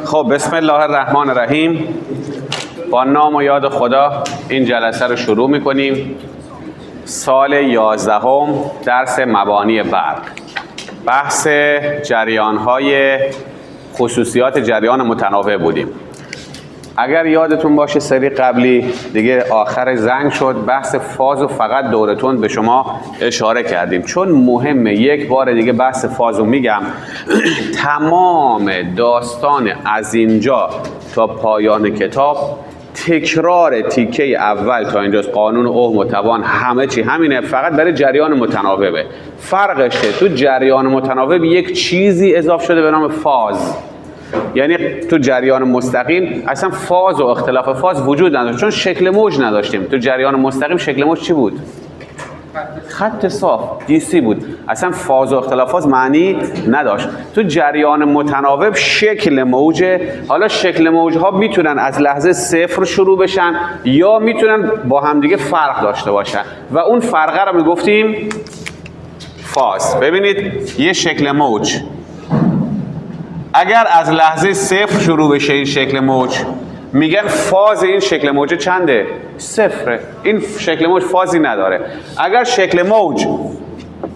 خب بسم الله الرحمن الرحیم. با نام و یاد خدا این جلسه رو شروع میکنیم. سال 11 درس مبانی برق، بحث جریان‌های خصوصیات جریان متناوب بودیم. اگر یادتون باشه سری قبلی دیگه آخر زنگ شد، بحث فاز و فقط دورتون به شما اشاره کردیم چون مهمه. یک بار دیگه بحث فاز رو میگم. تمام داستان از اینجا تا پایان کتاب تکرار تیکه اول تا اینجاست. قانون اوم و توان همه چی همینه، فقط برای جریان متناوبه. فرقشه تو جریان متناوب یک چیزی اضافه شده به نام فاز. یعنی تو جریان مستقیم اصلا فاز و اختلاف فاز وجود نداشت چون شکل موج نداشتیم. تو جریان مستقیم شکل موج چی بود؟ خط صاف دیسی بود. اصلا فاز و اختلاف فاز معنی نداشت. تو جریان متناوب شکل موجه. حالا شکل موج ها میتونن از لحظه صفر شروع بشن یا میتونن با همدیگه فرق داشته باشن و اون فرقه رو میگفتیم فاز. ببینید یه شکل موج اگر از لحظه صفر شروع بشه این شکل موج، میگن فاز این شکل موج چنده؟ صفره. این شکل موج فازی نداره. اگر شکل موج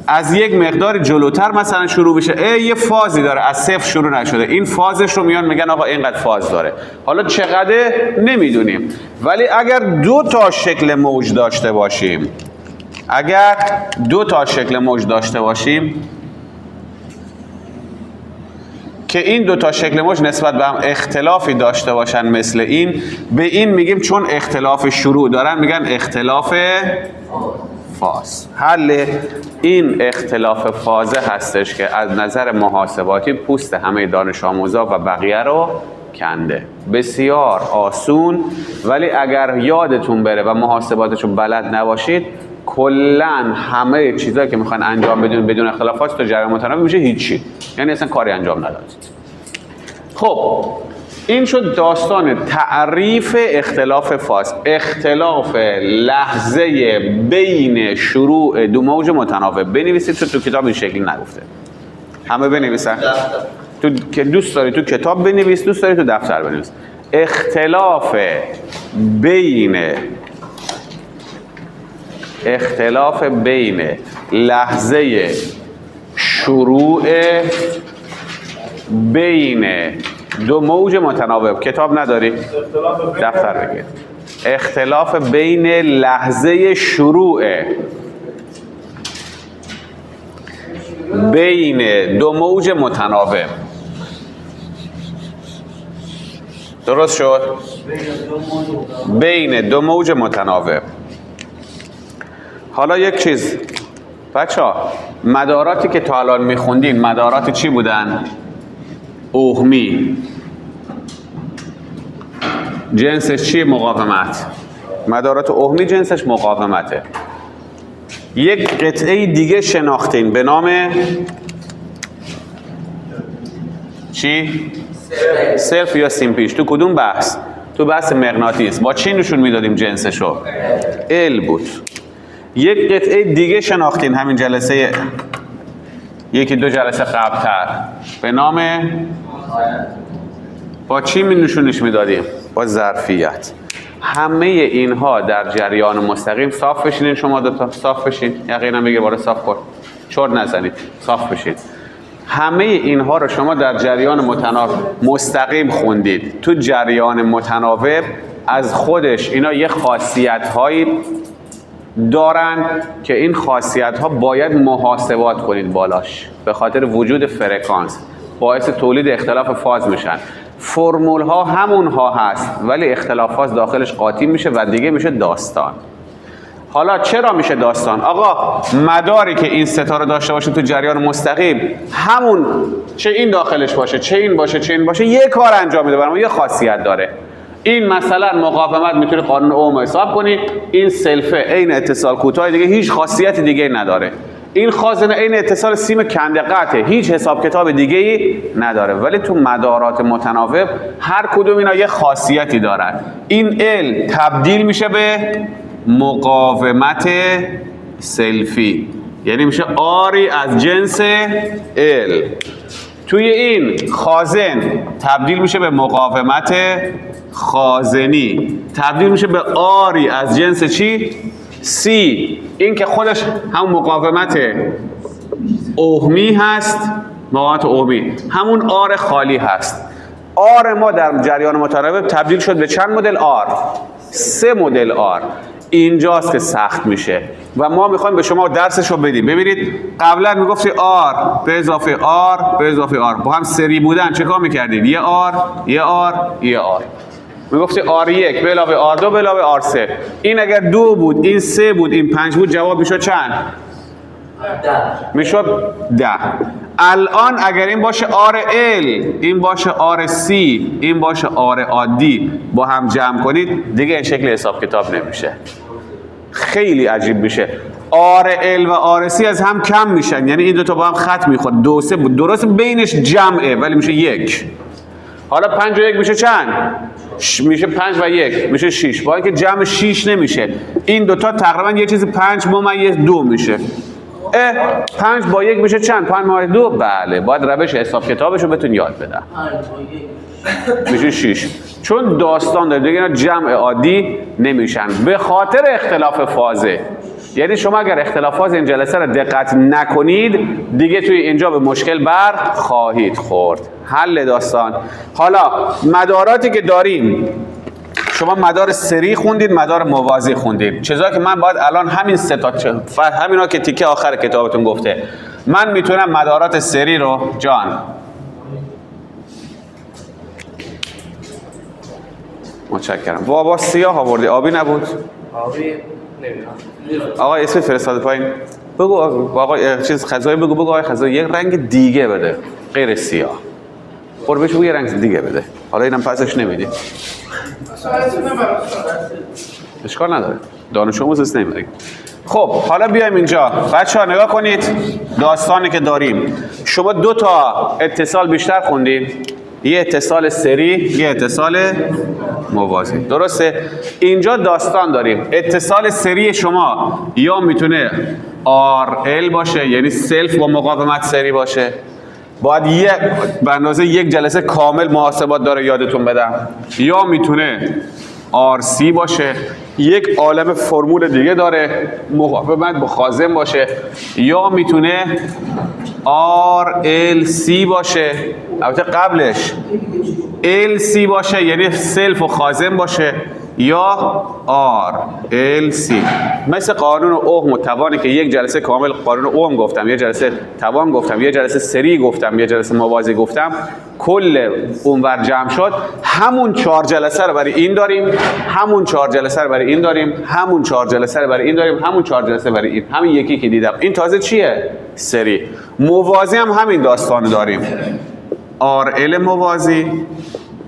از یک مقدار جلوتر مثلا شروع بشه، یه فازی داره، از صفر شروع نشده، این فازش رو میان میگن آقا اینقدر فاز داره. حالا چقدر نمیدونیم، ولی اگر دو تا شکل موج داشته باشیم، که این دو تا شکل موج نسبت به هم اختلافی داشته باشن مثل این، به این میگیم چون اختلاف شروع دارن میگن اختلاف فاز. حل این اختلاف فازه هستش که از نظر محاسباتی پوست همه دانش آموزا و بقیه رو کنده. بسیار آسون، ولی اگر یادتون بره و محاسباتشو بلد نباشید کلن همه چیزایی که میخوان انجام بدون بدون اختلافات تو جریان متناوب میشه هیچی، یعنی اصلا کاری انجام ندادید. خب این شد داستان تعریف اختلاف فاز. اختلاف لحظه بین شروع دو موج متناوب. بنویسید تو کتاب این شکلی نگفته، همه بنویسن. تو که دوست داری تو کتاب بنویس، دوست داری تو دفتر بنویس. اختلاف بین لحظه شروع بین دو موج متناوب. کتاب نداری؟ دفتر بگیر. اختلاف بین لحظه شروع بین دو موج متناوب. درست شد؟ بین دو موج متناوب. حالا یک چیز بچه‌ها، مداراتی که تا الان میخوندین مدارات چی بودن؟ اوهمی. جنسش چیه؟ مقاومت. مدارات اوهمی جنسش مقاومته. یک قطعه دیگه شناختین به نام چی؟ صرف یا سیمپیش. تو کدوم بحث؟ تو بحث مغناطیس. با چی نشون میدادیم جنسشو؟ ال بود. یک قطعه دیگه شناختین همین جلسه، یکی دو جلسه قبلتر، به نام با چی نشونش میدادیم؟ با ظرفیت. همه اینها در جریان مستقیم صاف بشینین. شما دوتا صاف بشین، یقینا بگیر بالا صاف کن، چرت نزنید، صاف بشید. همه اینها رو شما در جریان متناوب مستقیم خوندید. تو جریان متناوب از خودش اینا یه خاصیت هایی دارن که این خاصیت ها باید محاسبات کنید بالاش، به خاطر وجود فرکانس باعث تولید اختلاف فاز میشن. فرمول ها همون ها هست ولی اختلاف فاز داخلش قاطی میشه و دیگه میشه داستان. حالا چرا میشه داستان؟ آقا مداری که این ستاره داشته باشه تو جریان مستقیم، همون چه این داخلش باشه چه این باشه یه کار انجام میده، برام یه خاصیت داره. این مثلا مقاومت میتونی قانون اوم حساب کنی، این سلفه عین اتصال کوتاه دیگه هیچ خاصیت دیگه نداره. این خازنه عین اتصال سیم کنده قطعه، هیچ حساب کتاب دیگه ای نداره. ولی تو مدارات متناوب هر کدوم اینا یه خاصیتی دارن. این ال تبدیل میشه به مقاومت سلفی، یعنی میشه آری از جنس ال. توی این خازن تبدیل میشه به مقاومت خازنی، تبدیل میشه به آری از جنس چی؟ سی. این که خودش هم مقاومت اوهمی هست، مقاومت اوهمی همون آر خالی هست. آر ما در جریان متناوب تبدیل شد به چند مدل آر؟ 3 مدل آر. اینجاست که سخت میشه و ما میخوایم به شما درسش رو بدیم. ببینید قبلا میگفتی آر به اضافه آر به اضافه آر با هم سری بودن چه کار میکردید؟ یه آر یه آر یه آر. میگفتی آر 1 به علاوه آر 2 به علاوه آر 3. این اگر 2 بود، این 3 بود، این 5 بود، جواب میشد چند؟ 10. میشد 10. الان اگر این باشه آر ال، این باشه آر سی، این باشه آر عادی، با هم جمع کنید دیگه این شکل حساب کتاب نمیشه، خیلی عجیب میشه. آر ال و آر سی از هم کم میشن، یعنی این دوتا با هم خط میخورد. 2 3 بود، درست بینش جمعه ولی میشه 1. حالا 5 و 1 میشه چند؟ میشه 5 و 1 میشه 6. با اینکه جمع 6 نمیشه، این دوتا تقریبا یه چیزی 5/2 میشه. 5 با 1 میشه چند؟ 5/2. بله، باید روش حساب کتابشو بهتون یاد بدم. 5 با 1 میشه 6. چون داستان داره دیگه، اینا جمع عادی نمیشن به خاطر اختلاف فازه. یعنی شما اگر اختلاف فاز این جلسه رو دقت نکنید دیگه توی اینجا به مشکل بر خواهید خورد. حل داستان. حالا مداراتی که داریم، شما مدار سری خوندید، مدار موازی خوندید. چیزایی که من باید الان همین سه تا همینا که تیکه آخر کتابتون گفته، من میتونم مدارات سری رو جان متشکرم. بابا سیاه آوردی، آبی نبود؟ آبی نمیدونم. آقا اسم فرستاده پایین. بگو آقا چیز خزایی بگو آقا خزایی یک رنگ دیگه بده غیر سیاه. برو بهش بگو یه رنگ دیگه بده. حالا اینم پسش نمیدی. اشکال نداره. دانش آموز است نمیدی. خب حالا بیایم اینجا. بچه‌ها نگاه کنید داستانی که داریم. شما 2 تا اتصال بیشتر خوندین. یه اتصال سری، یه اتصال موازی. درسته؟ اینجا داستان داریم. اتصال سری شما یا میتونه RL باشه، یعنی سلف با مقاومت سری باشه. باید به اندازه 1 جلسه کامل محاسبات داره یادتون بدم. یا میتونه RC باشه، یک عالم فرمول دیگه داره مقاومت با خازن باشه. یا میتونه RLC باشه، البته قبلش LC باشه یعنی سلف و خازن باشه، یا RLC. مثل قانون اوهم و توانی که 1 جلسه کامل قانون اوهم گفتم، یه جلسه توان گفتم، یه جلسه سری گفتم، یه جلسه موازی گفتم، کل اونور جمع شد. همون 4 جلسه رو برای این داریم، همون 4 جلسه رو برای این داریم، همون 4 جلسه رو برای این داریم، همون 4 جلسه برای این. همین یکی که دیدم. این تازه چیه؟ سری. موازی هم همین داستان داریم. RL موازی،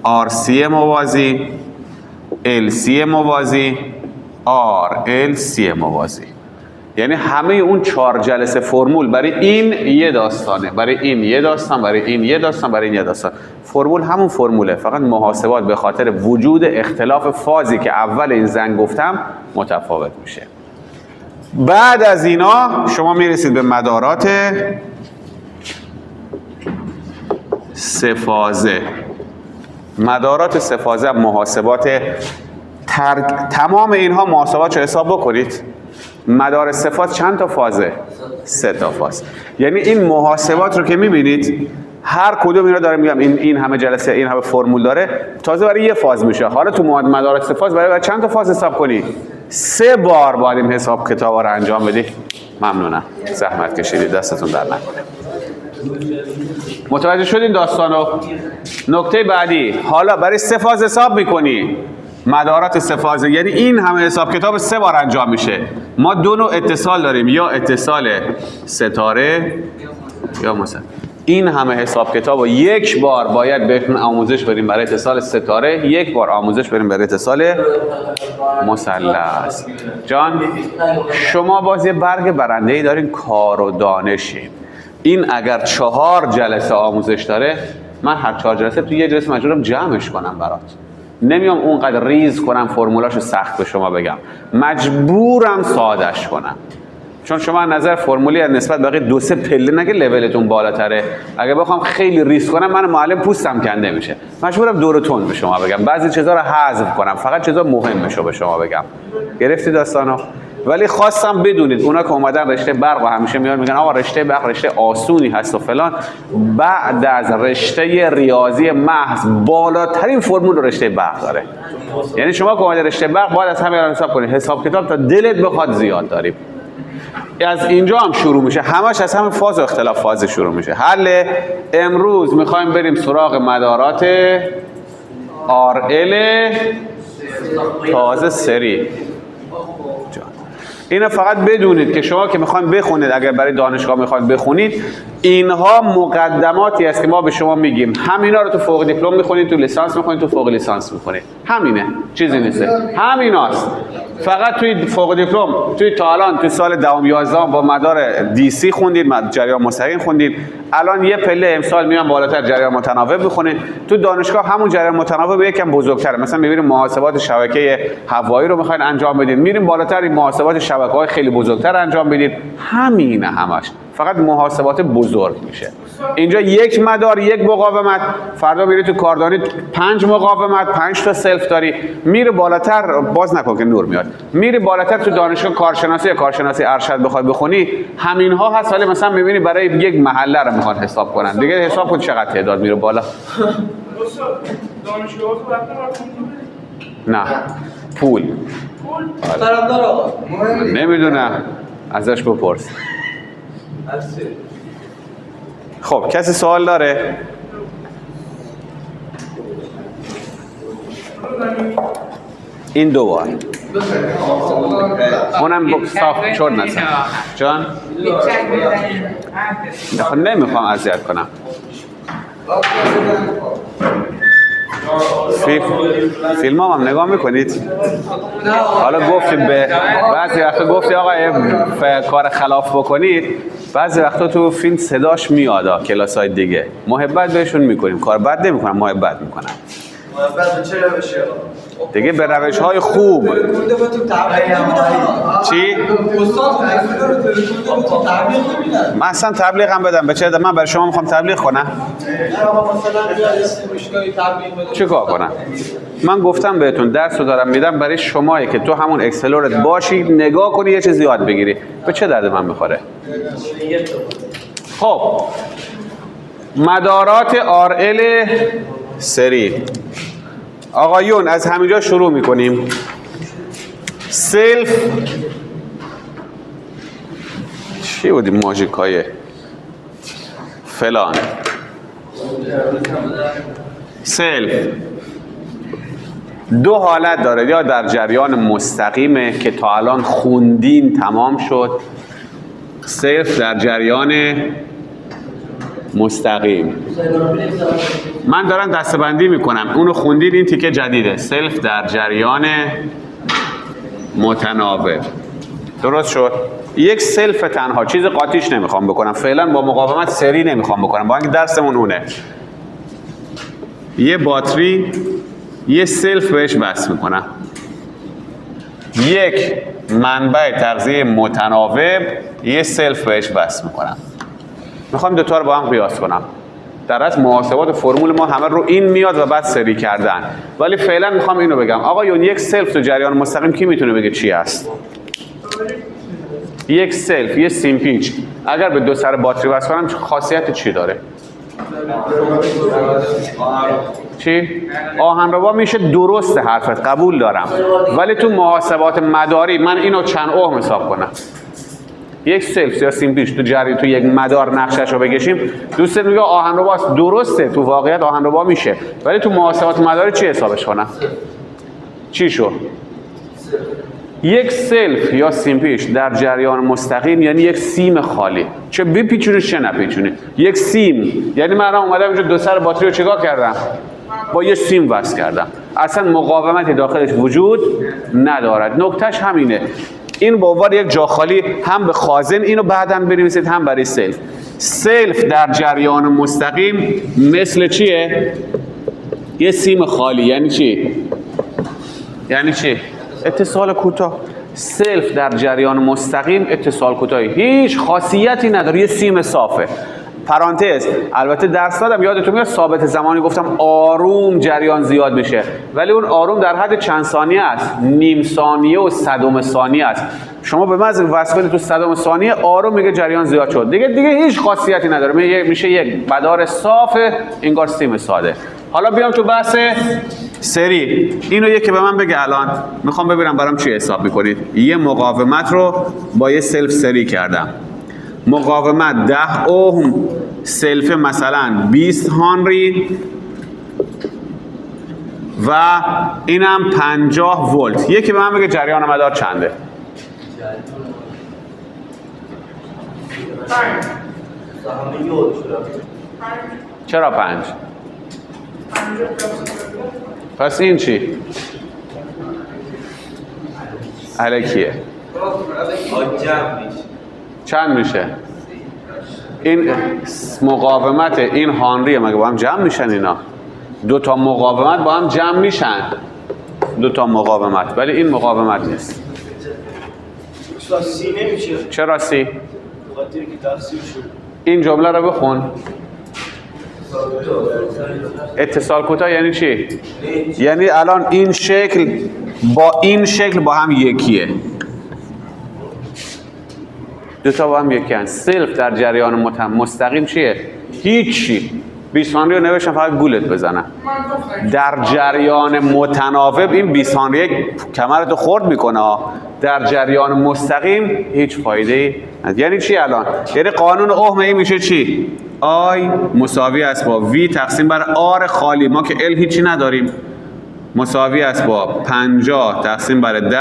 RC موازی، LC موازی، RLC موازی. یعنی همه اون 4 جلسه فرمول برای این یه داستانه، برای این یه داستان، برای این یه داستان، برای این یه داستان. فرمول همون فرموله، فقط محاسبات به خاطر وجود اختلاف فازی که اول این زنگ گفتم متفاوت میشه. بعد از اینا شما میرسید به مدارات 3 فازه. مدارات 3 فازه محاسبات تمام اینها محاسبات رو حساب بکنید. مدار 3 فاز چند تا فازه؟ 3 تا فاز. یعنی این محاسبات رو که میبینید هر کدوم اینا داره میگم این همه جلسه این همه فرمول داره، تازه برای یه فاز میشه. حالا تو مدارات 3 فاز برای چند تا فاز حساب کنی؟ 3 بار باید این حساب کتابا رو انجام بدی. ممنونم زحمت کشیدید، دستتون در نکنه. متوجه شدین داستانو؟ نکته بعدی، حالا برای 3 فاز حساب میکنی. مدارات 3 فازه یعنی این همه حساب کتاب 3 بار انجام میشه. ما 2 نوع اتصال داریم، یا اتصال ستاره یا مثلا این همه حساب کتاب و 1 بار باید بهتون آموزش بریم برای اتصال ستاره، 1 بار آموزش بریم برای اتصال مثلث. جان شما باز یه برگ برنده‌ای دارین، کار و دانشین. این اگر 4 جلسه آموزش داره، من هر 4 جلسه تو یه جلسه مجبورم جمعش کنم برات. نمیام اونقدر ریز کنم فرمولاشو سخت به شما بگم، مجبورم سادهش کنم. چون شما از نظر فرمولی از نسبت بقیه 2-3 پله نگه لولتون بالاتره. اگه بخوام خیلی ریسک کنم من معلم پوستم کنده میشه. مجبورم دور و تون به شما بگم. بعضی چیزا رو حذف کنم. فقط چیزا مهمشو به شما بگم. گرفتی داستانو؟ ولی خواستم بدونید اونا که اومدن رشته برق و همیشه میان میگن آقا رشته برق رشته آسونی هست و فلان، بعد از رشته ریاضی محض بالاترین فرمول رشته برق داره. یعنی شما که اومدید رشته برق باید از همین الان حساب کنید. حساب کتاب تا دلت بخواد زیاد داریم. از اینجا هم شروع میشه. همش از همین فاز و اختلاف فاز شروع میشه. حل امروز میخوایم بریم سراغ مدارات RL تازه سری. اینو فقط بدونید که شما که میخواین بخونید، اگر برای دانشگاه میخواین بخونید، اینها مقدماتی است که ما به شما میگیم. همینا رو تو فوق دیپلم میخونید، تو لیسانس میخونید، تو فوق لیسانس میخونید. همینه، چیزی نیست. همیناست. فقط توی فوق دیپلم توی تا الان تو سال 10 با مدار DC خوندید، جریان مستقیم خوندید. الان یه پله امسال میان بالاتر جریان متناوب میخونید. تو دانشگاه همون جریان متناوب یکم بزرگتره. مثلا میبینید محاسبات شبکه هوایی رو میخواین انجام بدید، میریم بالاتر این محاسبات شبکه‌های خیلی بزرگتر انجام بدید. همینه همش. فقط محاسبات بزرگ میشه. اینجا یک مدار، یک مقاومت، فردا میری تو کاردانی 5 مقاومت، 5 تا سلف داری، میره بالاتر. باز نکن که نور میاد. میری بالاتر تو دانشگاه کارشناسی یا کارشناسی ارشد بخوای بخونی، همینها هست. ولی مثلا میبینی برای یک محله رو میخوان حساب کنن. دیگه حساب کن چقدر تعداد میره بالا. دانشگاه نه پول طرفدار آقا نمیدونم، ازش بپرس. خب کسی سوال داره؟ این دو بار اونم صاف چور نزن جان. خب نمیخوام اذیت کنم. فیلم هم نگاه میکنید؟ حالا گفتید به بعضی وقتا گفتی آقا کار خلاف بکنید، بعضی وقتا تو فیلم صداش میاد. کلاس های دیگه محبت بهشون میکنیم، کار بد نمیکنم، محبت میکنم. محبت چه روشی آقا؟ دیگه به روش های خوب. چی؟ من اصلا تبلیغ هم بدم به چه؟ من برای شما میخوام تبلیغ کنم. چی کار کنم؟ من گفتم بهتون درس رو دارم میدم برای شمایی که تو همون اکسلورت باشی، نگاه کنی یه چیز یاد بگیری. به چه درد من میخوره؟ خب مدارات RL سری. آقایون از همینجا شروع میکنیم. سلف چی بودی؟ ماژیکای فلان. سلف دو حالت داره، یا در جریان مستقیمه که تا الان خوندین تمام شد. سلف در جریان مستقیم. من دارم دسته‌بندی میکنم، اونو خوندید، این تیکه جدیده. سلف در جریان متناوب. درست شد؟ یک سلف تنها، چیز قاطیش نمیخوام بکنم فعلا، با مقاومت سری نمیخوام بکنم، با اینکه درسمون اونه. یه باتری یه سلف بهش وصل میکنم، یک منبع تغذیه متناوب یه سلف بهش وصل میکنم. میخوام دوتا رو با هم قیاس کنم. در از محاسبات فرمول ما همه رو این میاد و بعد سری کردن. ولی فعلا میخوام اینو بگم. آقایون یک سلف تو جریان مستقیم کی میتونه بگه چی است؟ یک سلف، یه سیمپیچ اگر به دو سر باتری وصل کنم خاصیت چی داره؟ چی؟ آهنربا میشه. درسته حرفت، قبول دارم. ولی تو محاسبات مداری من اینو چند اوم حساب کنم؟ یک سلف یا سیمپیچ تو جریان تو یک مدار نقشش رو بکشیم، دوست میگه آهنرباست. درسته تو واقعیت آهنربا میشه، ولی تو محاسبات مداری چی حسابش کنم؟ چی شد؟ یک سلف یا سیمپیچ در جریان مستقیم یعنی یک سیم خالی، چه بپیچونی چه نپیچونی. یک سیم یعنی من اومدم اینجا دو سر باتری رو چیکار کردم؟ با یه سیم وصل کردم. اصلا مقاومتی داخلش وجود ندارد. نکتهش همینه. این به عنوان یک جا خالی هم به خازن اینو بعداً بنویسید، هم برای سلف. سلف در جریان مستقیم مثل چیه؟ یه سیم خالی. یعنی چی؟ یعنی چی؟ اتصال کوتاه. سلف در جریان مستقیم اتصال کوتاهی هیچ خاصیتی نداره، یه سیم صافه. پرانتز، البته درس دادم یادتون میاد ثابت زمانی گفتم آروم جریان زیاد میشه، ولی اون آروم در حد چند ثانیه است، نیم ثانیه و صدم ثانیه است. شما به محض وصل کنید تو صدم ثانیه آروم میگه جریان زیاد شد، دیگه هیچ خاصیتی نداره، میشه یک مدار صاف انگار سیم ساده. حالا بیام تو بحث سری. اینو یکی به من بگه الان میخوام ببینم برام چی حساب میکنید. یه مقاومت رو با یه سلف سری کردم، مقاومت 10 اوم، سلف مثلا 20 هنری و اینم 50 ولت. یکی به من بگه جریان مدار چنده؟ چرا 5؟ پس این چی؟ الکیه. چند میشه؟ این مقاومت این هانریه، مگه با هم جمع میشن اینا؟ دو تا مقاومت با هم جمع میشن، دو تا مقاومت، ولی این مقاومت نیست. سی نمیشه. چرا سی؟ خاطر که تقسیم شد. این جمله رو بخون. اتصال کوتاه یعنی چی؟ یعنی الان این شکل با این شکل با هم یکیه، دو تا با هم یکی هست. سلف در جریان مستقیم چیه؟ هیچی. 20 هنری رو نوشتم فقط گولت بزنم. در جریان متناوب این 20 هنری کمرتو خرد میکنه، در جریان مستقیم هیچ فایده ای نداره. یعنی چی الان؟ یعنی قانون اوهم این میشه چی؟ آی مساوی است با وی تقسیم بر آر خالی، ما که ال هیچی نداریم، مساوی است با 50 تقسیم بر 10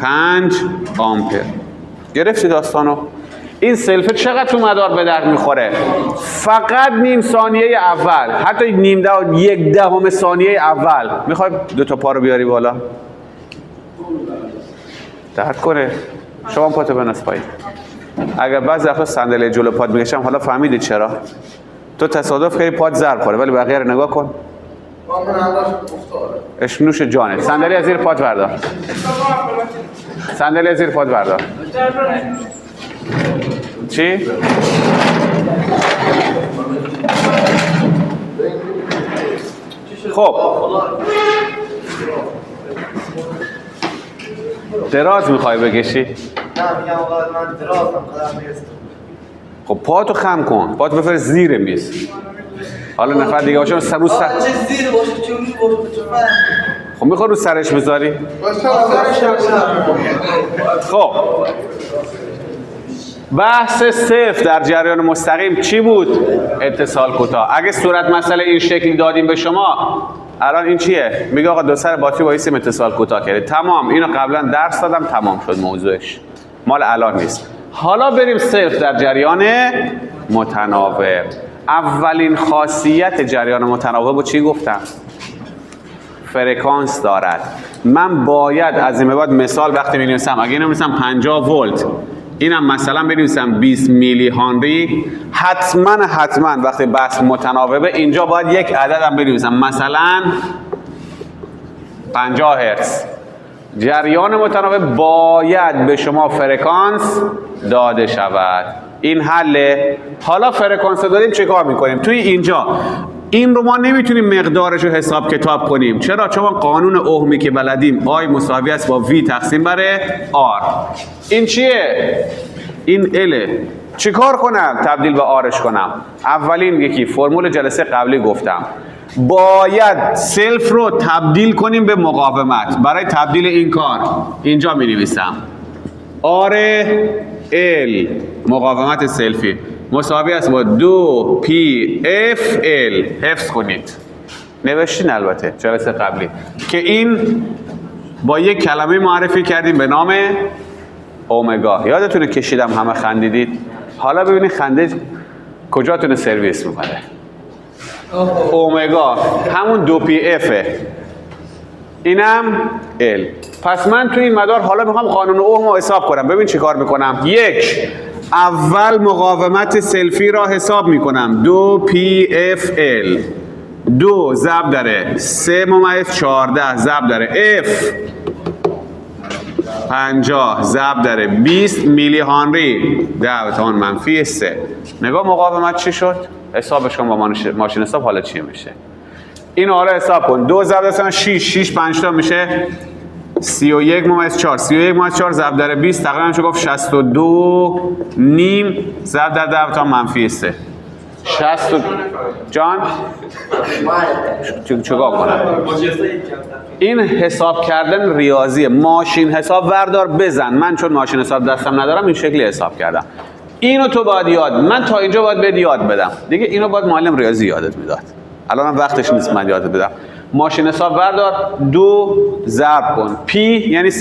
5 آمپر. گرفتی داستانو؟ این سلفه چقدر تو مدار به درد میخوره؟ فقط نیم ثانیه اول، حتی یک دهم ثانیه اول. میخوای دو تا پا رو بیاری بالا؟ درد کنه. شما پاتو بناس پایین. اگر بعضی وقتا صندلی جلو پات میکشم، حالا فهمیدید چرا؟ تو تصادف کردی پات ضرب خوره، ولی بقیه رو نگاه کن. اشنوش جانه. صندلی از زیر پات بردار. صندلی از زیر پات بردار. چی؟ خب دراز میخوای بکشی؟ نه میگم آقا من درازم قدم نیست. خب پاتو خم کن، پاتو بفرست زیر میز. حالا نفر دیگه باشه سر رو سر. چه زیر باشه چه روی باشه چه فرق؟ خب میخوای رو سرش بذاری؟ خب بحث صفر در جریان مستقیم چی بود؟ اتصال کوتاه. اگه صورت مسئله این شکلی دادیم به شما، الان این چیه؟ میگه آقا دو سر باتری با این سیم اتصال کوتاه کرده. تمام، اینو قبلا درس دادم، تمام شد موضوعش، مال الان نیست. حالا بریم صفر در جریان متناوب. اولین خاصیت جریان متناوب رو چی گفتم؟ فرکانس دارد. من باید از این به بعد مثال وقتی می‌نویسم، اگه اینو می‌نویسم 50 ولت، اینم مثلا بنویسم 20 میلی هنری، حتما وقتی بحث متناوبه اینجا باید یک عددم بنویسم، مثلا 50 هرتز. جریان متناوب باید به شما فرکانس داده شود. این حله. حالا فرکانس دادیم چه کار میکنیم؟ توی اینجا این رو ما نمیتونیم مقدارش رو حساب کتاب کنیم. چرا؟ چون قانون اوهمی که بلدیم آی مساوی است با وی تقسیم بر آر. این چیه؟ این اله. چی کار کنم؟ تبدیل به آرش کنم. اولین یکی فرمول جلسه قبلی گفتم باید سلف رو تبدیل کنیم به مقاومت. برای تبدیل این کار اینجا می نویسم آر ال مقاومت سلفی مساوی است با 2 پی اف ال. حفظ کنید، نوشتین البته جلسه قبلی که این با یک کلمه معرفی کردیم به نام اومگا. یادتونه کشیدم همه خندیدید. حالا ببینید خنده کجاتونه سرویس میکنه. اومگا همون 2 پی افه، اینم ال. پس من توی این مدار حالا میخوام قانون اوم رو حساب کنم. ببین چی کار میکنم. یک، اول مقاومت سلفی را حساب میکنم 2 پی اف ال. 2 ضرب داره 3 ممیز 14 ضرب داره اف 50 ضرب در 20 میلی هنری 10⁻³ نگاه مقاومت چی شد؟ حسابش کن با ماشین حساب حالا چی میشه؟ این حالا حساب کن 2 ضرب در 6 5 تا میشه 31/4 31/4 ضرب در 20 تقریبا میشه گفت 62 نیم ضرب در 10⁻³ 60 جان چیکار کنم؟ این حساب کردن ریاضیه. ماشین حساب وردار بزن. من چون ماشین حساب دستم ندارم این شکلی حساب کردم. اینو تو باید یاد، من تا اینجا باید بهت یاد بدم دیگه. اینو باید معلم ریاضی یادت میداد. الان وقتش نیست من یادت بدم. ماشین حساب وردار 2 ضرب کن پی یعنی 3/14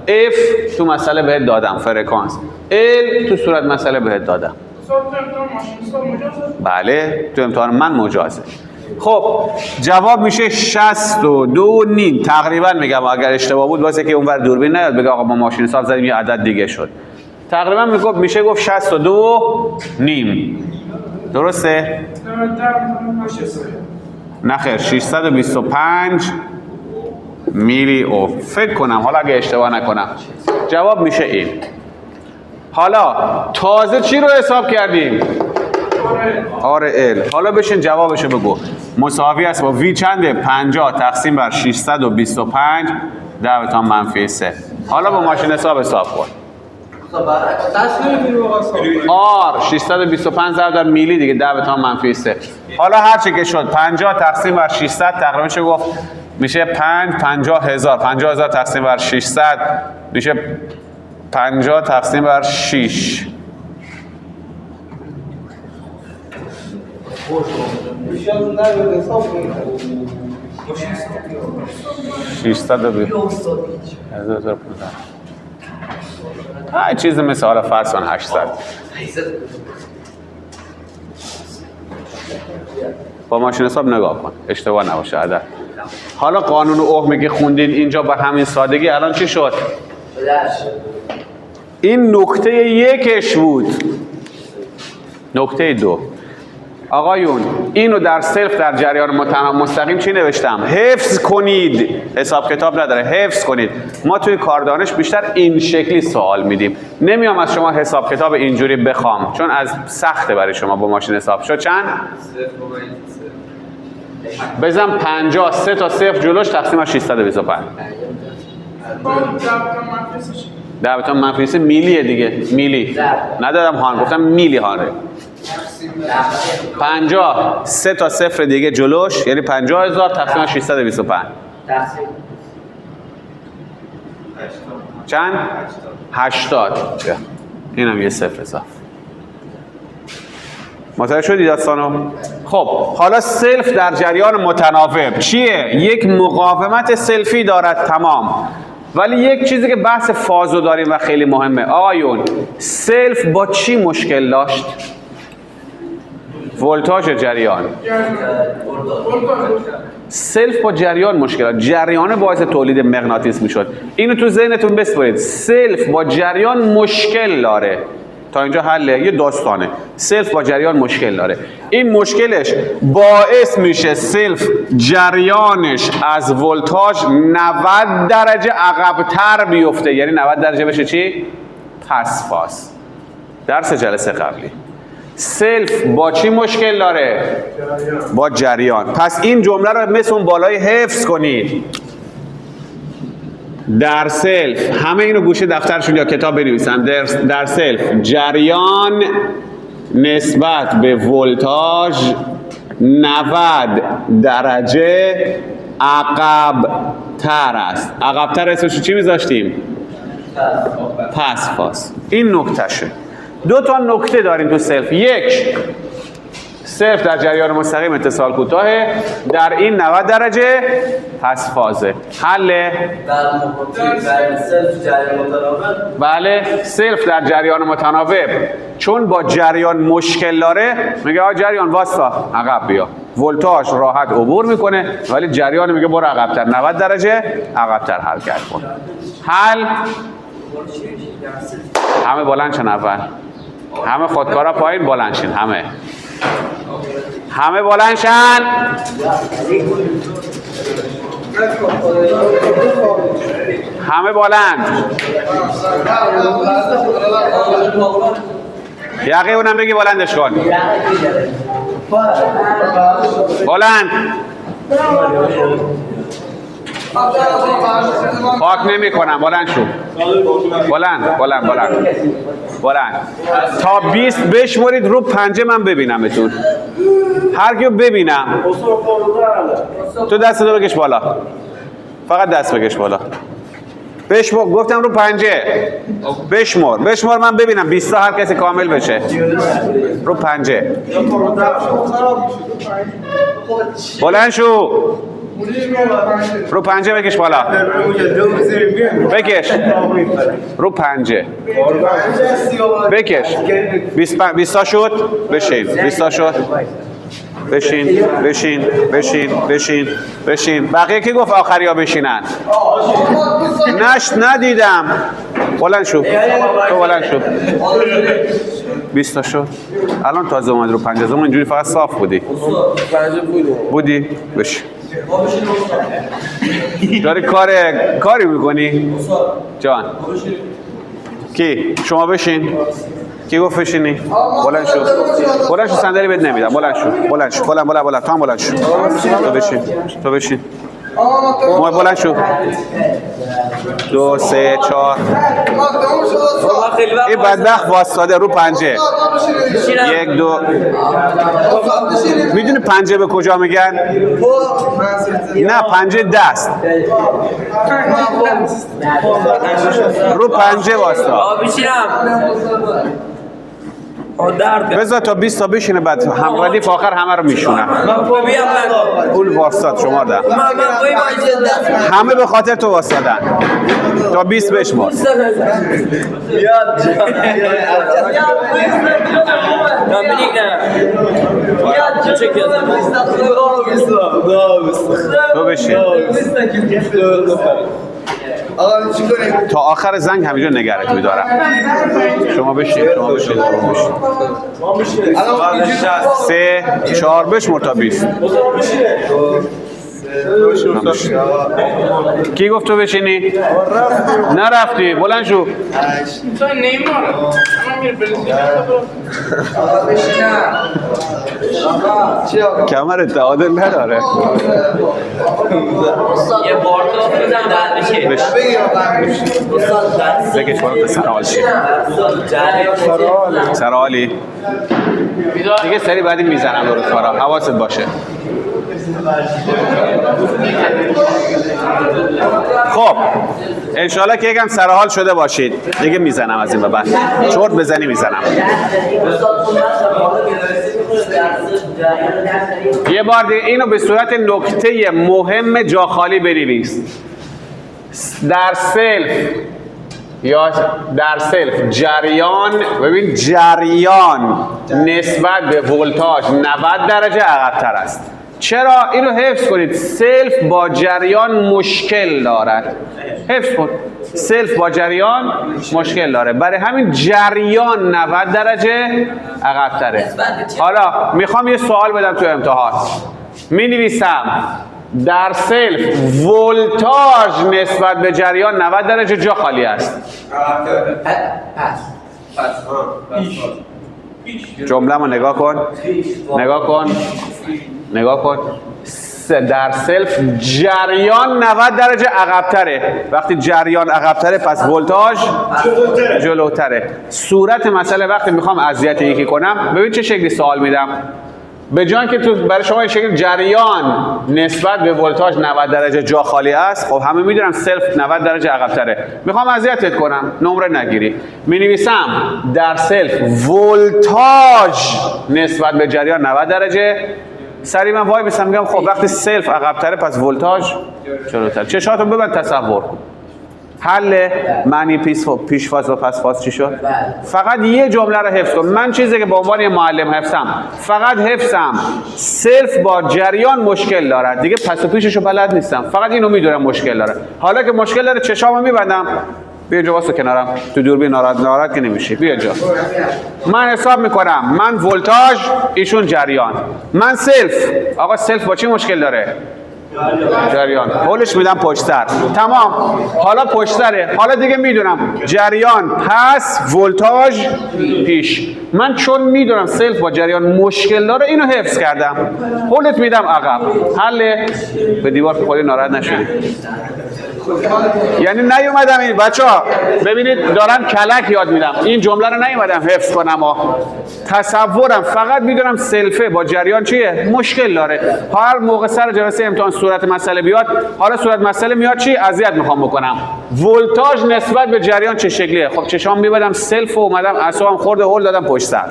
اف تو مسئله بهت دادم فرکانس ال تو صورت مسئله بهت دادم. بله تو امتحان من مجازه. خب جواب میشه 62 نیم تقریبا. میگم اگر اشتباه بود واسه که اونور دوربین نیاد بگه آقا ما ماشین حساب زدیم یه عدد دیگه شد. تقریبا میشه گفت 62 نیم. درسته؟ نه خیر 625 میلی اوم فکر کنم، حالا اگه اشتباه نکنم جواب میشه این. حالا تازه چی رو حساب کردیم؟ آره ال. حالا بشین جوابشو بگو. مساوی است با وی چنده؟ 50 تقسیم بر 625 10⁻³ حالا با ماشین حساب کن. آر 625 ضرب در میلی دیگه 10⁻³ حالا هر چی که شد 50 تقسیم بر 600 تقریبا چه گفت میشه 50,000 50,000 تقسیم بر 600 میشه 50 تقسیم بر 6 های چیزی مثل حالا فرض کن 800 با ماشین حساب نگاه کن اشتباه نباشه عدد. حالا قانون اوهم که خوندین اینجا با همین سادگی الان چی شد؟ این نکته یکش بود. نکته دو آقایون اینو در سلف در جریان مستقیم چی نوشتم؟ حفظ کنید. حساب کتاب نداره، حفظ کنید. ما توی کاردانش بیشتر این شکلی سوال میدیم. نمیام از شما حساب کتاب اینجوری بخوام چون از سخته برای شما با ماشین حساب. شد چند؟ بزن 50 3 تا 0 جلوش تقسیم بر 625 10⁻³ میلیه دیگه. میلی ندادم هان، گفتم میلی هانه. 50 3 تا 0 دیگه جلوش یعنی 50,000 تقسیم بر 625 چند؟ 80. اینم یه 0 اضافه. متوجه شدی داستانو؟ خب حالا سلف در جریان متناوب چیه؟ یک مقاومت سلفی دارد تمام. ولی یک چیزی که بحث فازو داریم و خیلی مهمه آقایون، سلف با چی مشکل داشت؟ ولتاژ جریان. سلف با جریان مشکل داشت. جریان باعث تولید مغناطیس میشد. اینو تو ذهنتون بسپرید. سلف با جریان مشکل داره. تا اینجا حله، یه داستانه. سلف با جریان مشکل داره. این مشکلش باعث میشه سلف جریانش از ولتاژ 90 درجه عقب‌تر بیفته. یعنی 90 درجه بشه چی؟ پس فاز. درس جلسه قبلی. سلف با چی مشکل داره؟ با جریان. پس این جمله رو مثل اون بالای حفظ کنید. در سلف، همه اینو گوشه دفترشون یا کتاب بنویسن. در سلف جریان نسبت به ولتاژ 90 درجه عقب تر است. عقب تر اسمشو چی میذاشتیم؟ پس فاز. این نکتهشه. دو تا نکته داریم تو سلف. یک، سلف در جریان مستقیم اتصال کوتاهه، در این 90 درجه پس فازه. حله؟ بله، سلف در جریان متناوب چون با جریان مشکل داره میگه آ جریان واسطا عقب بیا. ولتاژ راحت عبور میکنه ولی جریان میگه برو عقب‌تر، 90 درجه عقب‌تر حرکت کن. حل؟ همه بلند شن اول. همه خودکارا پایین بلند شین. همه بلند شن. همه بلند. یقه اونم بگی بلندش کن. بلند. پاک نمی کنم. بلند شو. بلند بلند بلند بلند. تا 20 بشمرید رو پنجه من ببینمتون. هر کیو ببینم. تو دست رو بکش بالا. فقط دست بکش بالا. بشمر. گفتم رو پنجه. بشمر من ببینم 20 تا هر کسی کامل بشه. رو پنجه. بلند شو. رو پنجه بکش بالا. بکش. رو پنجه. بکش. 20 تا شد. بشین. 20 تا شد. بشین بشین بشین بشین بشین. بقیه کی گفت آخری ها بشینن؟ ندیدم. بلند شو. تو بلند شو. 20 تا شد. الان تازه اومد رو پنجه. زمان اینجوری فقط صاف بودی. بودی؟ بشین. داری کاری میکنی؟ جان کی؟ شما بشین. کی گفت بشینی؟ بلند شو. بلند شو. صندلی بهت نمیدم. بلند شو. بلند شو. بلند. تو هم بلند شو. تو بشین. ما بلند شو. 2 3 4. این بدبخت واسطاده رو پنجه. 1 2. میدونی پنجه به کجا میگن؟ نه پنجه دست. رو پنجه واسطا. بذار تا 20 تا بشینه بعد هم ردیف آخر همه رو میشونم. اون واسطاد شما ده. همه به خاطر تو واسطادن. تا 20 بشمار. تو بشین. تا آخر زنگ همینجا نگرت میدارم. شما بشین. 3 4 بشمر تا 20. کی گفت تو بشینی؟ نرفتی. بلند شو. کمر تعادل نداره. یه بارتا بزن بکش بالا سرحال شی. سرحالی دیگه سری بعدی میزنم درست کارا. حواست باشه. خب انشالله که یکم سرحال شده باشید. دیگه میزنم از این به بعد. چرت بزنی میزنم. یه بار دیگه اینو به صورت نکته مهم جا خالی بنویس. در سلف یا در سلف جریان. ببین جریان نسبت به ولتاژ 90 درجه عقب‌تر است. چرا؟ اینو حفظ کنید. سلف با جریان مشکل دارد. حفظ کن. سلف با جریان مشکل داره. برای همین جریان 90 درجه عقب‌تره. حالا میخوام یه سوال بدم تو امتحان. می نویسم در سلف ولتاژ نسبت به جریان 90 درجه جا خالی است. جمله ما نگاه کن. در سلف جریان 90 درجه عقب‌تره. وقتی جریان عقب‌تره پس ولتاژ جلوتره. صورت مسئله وقتی میخوام اذیت یکی کنم ببین چه شکلی سوال میدم. به جای که تو برای شما این شکل جریان نسبت به ولتاژ 90 درجه جا خالی است. خب همه میدونم سلف 90 درجه عقب‌تره. میخوام اذیتت کنم نمره نگیری. مینویسم در سلف ولتاژ نسبت به جریان 90 درجه. سری من وای میسم میگم خب وقتی سلف عقب‌تره پس ولتاژ جلوتر. چشاتو ببند تصور کن. حل معنی پیش‌فاز و پس‌فاز چی شد؟ فقط یه جمله رو حفظ کن. من چیزی که به عنوان یه معلم حفظم فقط حفظم سلف با جریان مشکل دارد. دیگه پس و پیششو بلد نیستم. فقط اینو میدونم مشکل داره. حالا که مشکل داره چشامو میبندم. بیا اینجا واسه کنارم. تو دوربین ناراحت که نمیشی. بیا اینجا. من حساب میکنم. من ولتاژ ایشون جریان. من سلف. آقا سلف با چی مشکل داره؟ جریان هولش میدم پشت سر. تمام. حالا پشت سره. حالا دیگه میدونم جریان پس ولتاژ پیش. من چون میدونم سلف با جریان مشکل داره اینو حفظ کردم. هولت میدم عقب. حل. به دیوار که خودی ناراحت نشدید. یعنی نیومدم این بچه‌ها ببینید دارم کلک یاد میدم. این جمله رو نیومدم حفظ کنم تصورم فقط میدونم سلفه با جریان چیه مشکل داره. هر موقع سر جلسه امتحان صورت مسئله بیاد، حالا صورت مسئله میاد چی اذیت میخوام بکنم، ولتاژ نسبت به جریان چه شکلیه. خب چشام میبادم سلف و اومدم اعصابم خورده هول دادم پشت سر.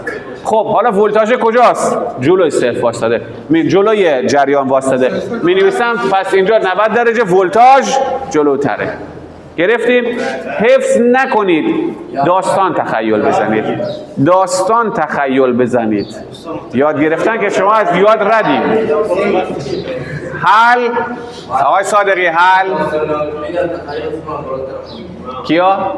خب حالا ولتاژ کجاست؟ جلوی سلف واسطه، جلوی جریان واسطه. می‌نویسم پس اینجا 90 درجه ولتاژ جلوتره. گرفتیم؟ حفظ نکنید، داستان تخیل بزنید. داستان تخیل بزنید. یاد گرفتن که شما از یاد ردید. حل. آقای صادقی حل. کیا؟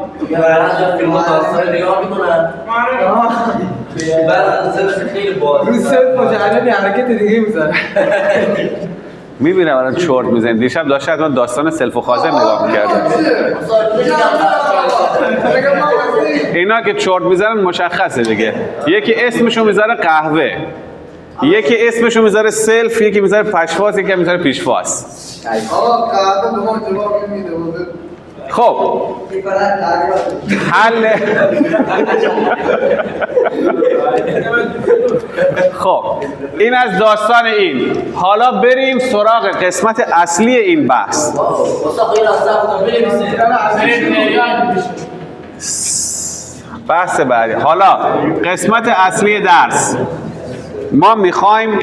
میبینم الان چرت میزنید. دیشب داشته از من داستان سلف و خازن نگاه میکردم. اینا که چرت میزنن مشخصه دیگه. یکی اسمشو میذاره قهوه، یکی اسمشو میذاره سلف، یکی میذاره پشفاس، یکی میذاره پیشفاس. خب حل. خب این از داستان این. حالا بریم سراغ قسمت اصلی این بحث. بحث بعدی. حالا قسمت اصلی درس ما میخوایم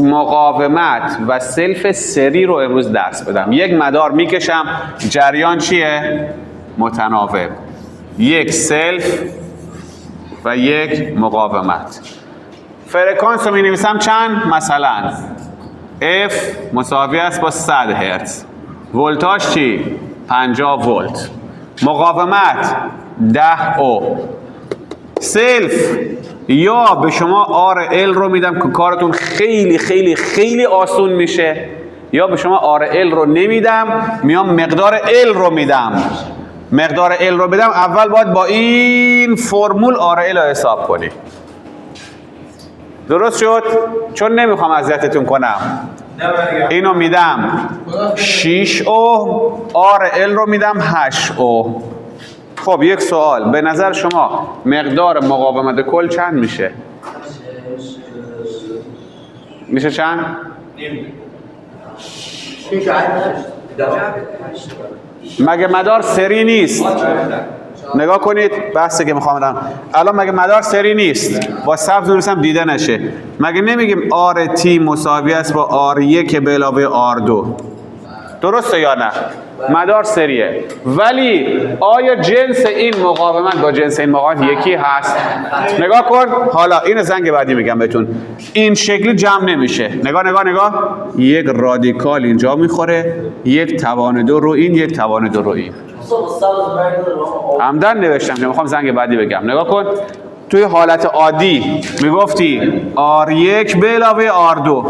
مقاومت و سلف سری رو امروز درس بدم. یک مدار میکشم، جریان چیه؟ متناوب. یک سلف و یک مقاومت. فرکانس رو می‌نویسم چند؟ مثلا F مساوی است با 100 هرتز. ولتاژ چی؟ 50 ولت. مقاومت 10 اوم. سلف یا به شما RL رو میدم که کارتون خیلی خیلی خیلی آسون میشه، یا به شما RL رو نمیدم، میام مقدار L رو میدم. مقدار L رو بدم اول باید با این فرمول RL رو حساب کنی. درست شد؟ چون نمیخوام اذیتتون کنم. اینو میدم 6 اوم، RL رو میدم 8 اوم. خب یک سوال، به نظر شما مقدار مقاومت کل چند میشه؟ میشه چند؟ مگه مدار سری نیست؟ نگاه کنید بحثی که میخوام بدم. الان مگه مدار سری نیست؟ با سبز نویسم دیده نشه. مگه نمیگیم RT مساوی است با R1 به علاوه R2؟ درسته یا نه؟ مدار سریه. ولی آیا جنس این مقاومت با جنس این مقاومت یکی هست؟ نگاه کن. حالا این زنگ بعدی میگم بهتون. این شکلی جمع نمیشه. نگاه. یک رادیکال اینجا میخوره، یک توان دو رو این، یک توان دو رو این. عمدن نوشتم که میخوام زنگ بعدی بگم. نگاه کن. توی حالت عادی میگفتی R1 به علاوه R2.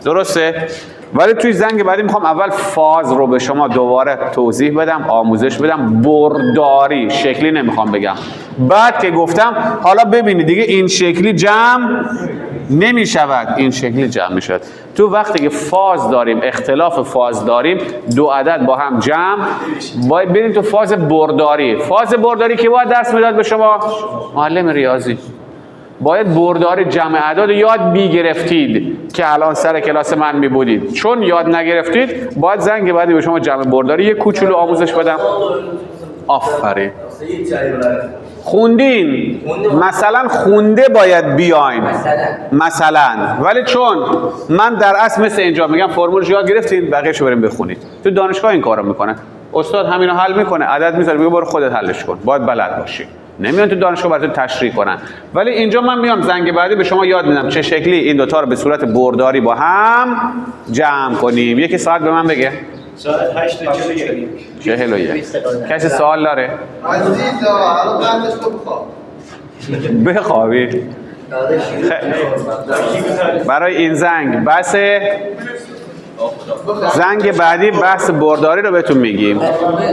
درسته؟ ولی توی زنگ بعدی میخوام اول فاز رو به شما دوباره توضیح بدم، آموزش بدم، برداری شکلی نمیخوام بگم. بعد که گفتم حالا ببینید دیگه این شکلی جمع نمیشود، این شکلی جمع میشود. تو وقتی که فاز داریم، اختلاف فاز داریم، دو عدد با هم جمع، باید بریم تو فاز برداری. فاز برداری که باید درس میداد به شما؟ معلم ریاضی. باید برداری جمع اعداد یاد گرفتید که الان سر کلاس من می بودید. چون یاد نگرفتید باید زنگ بعدی به شما جمع برداری یک کوچولو آموزش بدم. آفرین. خوندین؟ مثلا خونده باید بیاین مثلا. ولی چون من در اصل مثل اینجا میگم فرمولش یاد گرفتین، بقیه‌شو بریم بخونید. تو دانشگاه این کارو میکنه. استاد همینو حل میکنه، عدد میذاره میگه برو خودت حلش کن. باید بلد باشی. نمیان تو دانشگاه براتون تشریح کنن. ولی اینجا من میام زنگ بعدی به شما یاد میدم چه شکلی این دوتا رو به صورت برداری با هم جمع کنیم. یکی ساعت به من بگه. ساعت 8:41. کسی سوال داره؟ عزیزا الان قندش تو بخواب. بخوابی. برای این زنگ بس زنگ بعدی بحث برداری رو بهتون میگیم.